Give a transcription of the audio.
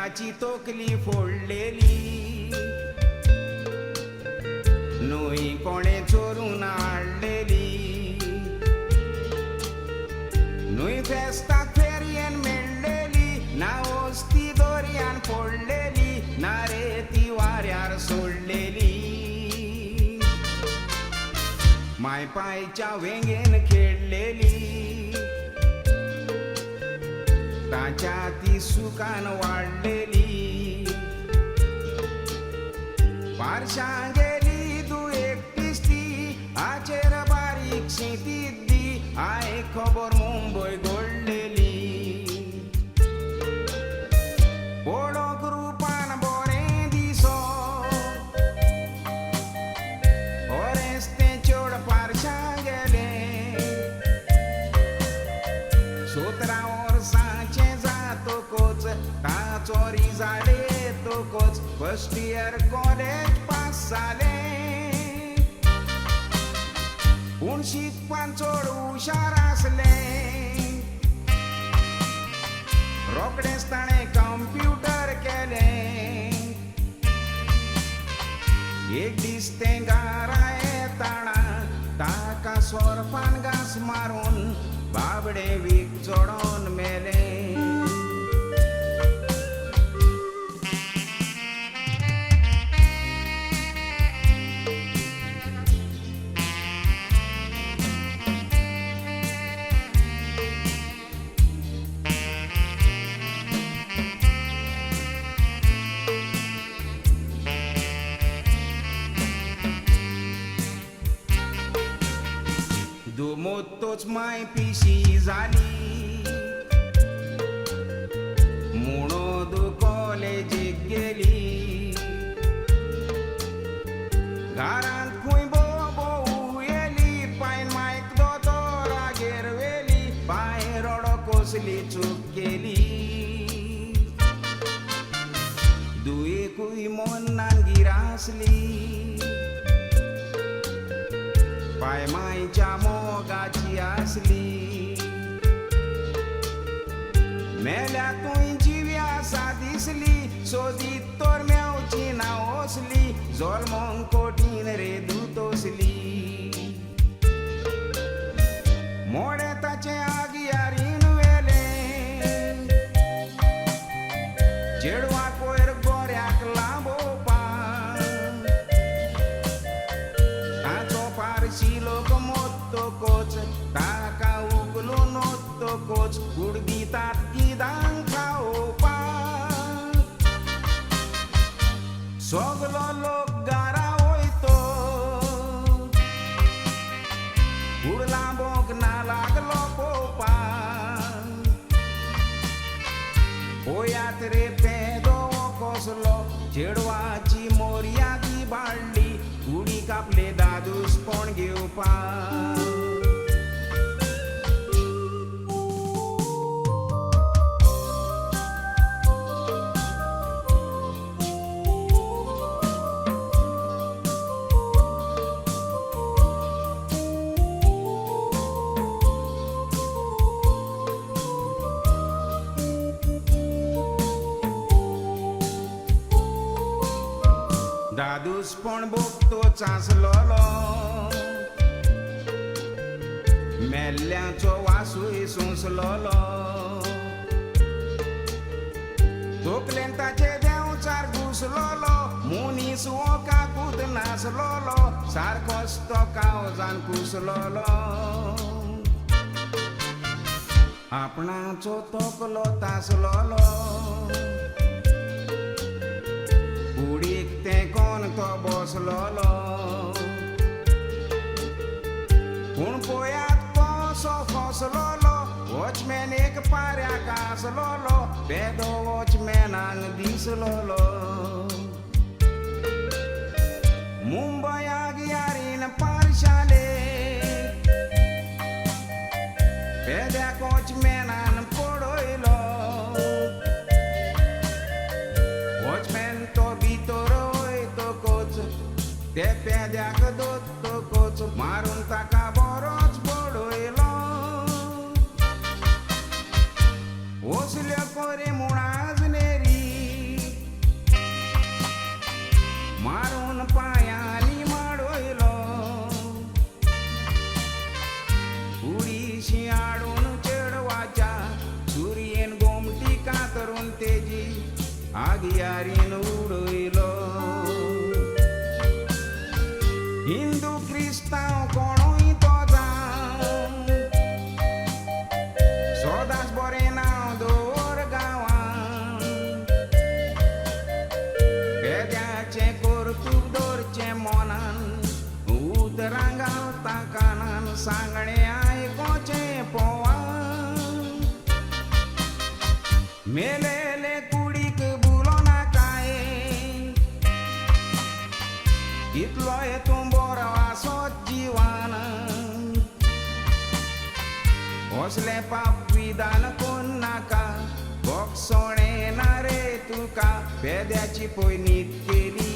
मिठाची तोकली फोडलेली, नुई कोणे चोरून हाडलेली, नुई फेस्ताक फेरयेन मेळ्ळेली, ना ओस्ती दोरयान फोडलेली, ना रे ती वाऱ्यार सोडलेली. मायपायच्या वेंगेन खेळलेली, ताच्या ती सुकान वाडलेली, पारशां गेली तू एकटीच ती, हाचेर बारीकशी तिद्दी, हाय खबर मुंबय घोडलेली. पळोवंक रुपान बरें दिसो, बरेंच तें चड पारशां गेलें, 17 वर्सांचें जातकच ताचो रिजाल्ट येतकच फर्स्ट इयर कॉलेज पास जालें. पूण शिकपान चड हुशार आसलें, रोखडेंच ताणें कंप्युटर केलें. एक दीस तें घरा येताना ताका सोरपान घास मारून बाबडे वीक जोडोन मेलें. दुमोत्तोच माय पिशी जाली, म्हणोद कॉलेजीक गेली, घरांत खंय बोबो येली, पायन मायक दोतोरागेर वेली, पांय रडो कसली चूक केली. दुयेकूय मोन्नान गिरासली, पाय मायच्या मोगाची आसली. मेल्यातूय जिव्यासा दिसली, सोदीत तर मेवची ना ओसली, जल्मोंक कोठीन रे दुतोसली. मोडे ताचे आगियारीन वेलें, चेडवाक वयर गोऱ्याक लांबोवपाक, ताचो पारशी लोक मोत्तोकोच ताका उगलून ओत्तोकोच कुडगितात गिदांक खावोवपाक. सगलो लोक घरा वयतो, कुड लांबोंक ना लागलो पळोवपाक. पळयात रे पेदो कसलो, चेडवाची मोर्यादी बाळ्ळी, कुडीक आपले दादूसपण घेवपाक. दादूसपण भोगतोच आसलोलो, मेल्ल्याचो वासूय सोंसलोलो. तोकलेन ताचे देंवचार घुसलोलो, मुनीस ओकाकूत नासलोलो, सारकोच तो काळजान कुसलोलो. आपणाचो तोकलो तासलोलो, कुडीक तें कोण तो बसलोलो. पूण पळयात कसो फसलोलो, वॉचमॅन एक पाऱ्याक आसलोलो, पेदो वॉचमॅनाक दिसलोलो. मुंबयाक यारीन पारशाले, पेद्याक वॉचमॅनान पळयलो. वॉचमॅन तो भितर वयतकच ते पेद्याक दोत्तकच मारून ताका बरोच बडयलो. वसल्यो कोरे म्हूण आजनेरी, शियाळून चेडवाच्या सुर्येन गोमटी कातरून तेजी आगियारीन उडयलो हिंदू क्रिस्तांव कोणूय तो जावं सदांच बरें नांव दवर गांवांत पेद्याचें कर्तूब दवरचें मोनान उतरां घालता कानान सांगणें आयकोचें पोवान मेलेले कुडीक बुलो नाकाय इतलो तूं बरो आसोत जिवान असले पाप विधान कोण नाका बोगसोणें ना रे तुका पेद्याची पयलीत केली